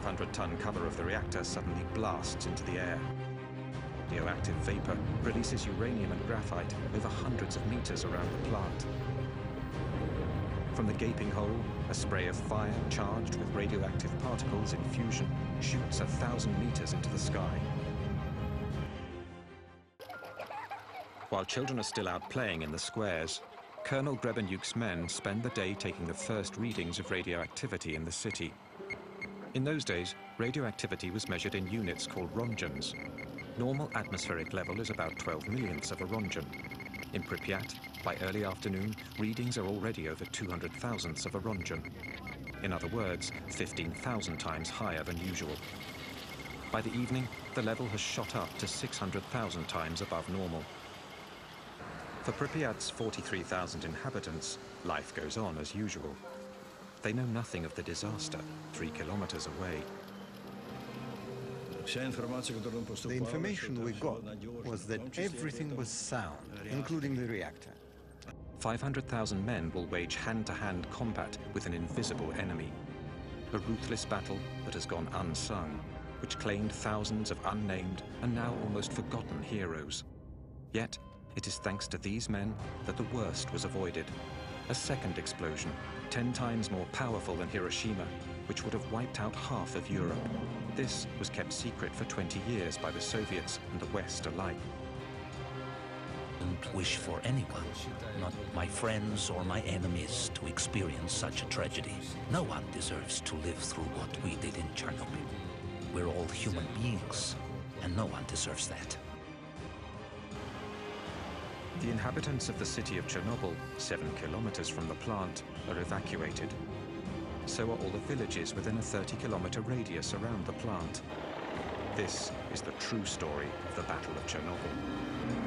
1,200-ton cover of the reactor suddenly blasts into the air. Radioactive vapor releases uranium and graphite over hundreds of meters around the plant. From the gaping hole, a spray of fire charged with radioactive particles in fusion shoots 1,000 meters into the sky. While children are still out playing in the squares, Colonel Grebenyuk's men spend the day taking the first readings of radioactivity in the city. In those days, radioactivity was measured in units called rongens. Normal atmospheric level is about 12 millionths of a rongen. In Pripyat, by early afternoon, readings are already over 200 thousandths of a rongen. In other words, 15,000 times higher than usual. By the evening, the level has shot up to 600,000 times above normal. For Pripyat's 43,000 inhabitants, life goes on as usual. They know nothing of the disaster 3 kilometers away. The information we got was that everything was sound, including the reactor. 500,000 men will wage hand-to-hand combat with an invisible enemy. A ruthless battle that has gone unsung, which claimed thousands of unnamed and now almost forgotten heroes. Yet, it is thanks to these men that the worst was avoided. A second explosion, 10 times more powerful than Hiroshima, which would have wiped out half of Europe. This was kept secret for 20 years by the Soviets and the West alike. I don't wish for anyone, not my friends or my enemies, to experience such a tragedy. No one deserves to live through what we did in Chernobyl. We're all human beings, and no one deserves that. The inhabitants of the city of Chernobyl, 7 kilometers from the plant, are evacuated. So are all the villages within a 30-kilometer radius around the plant. This is the true story of the Battle of Chernobyl.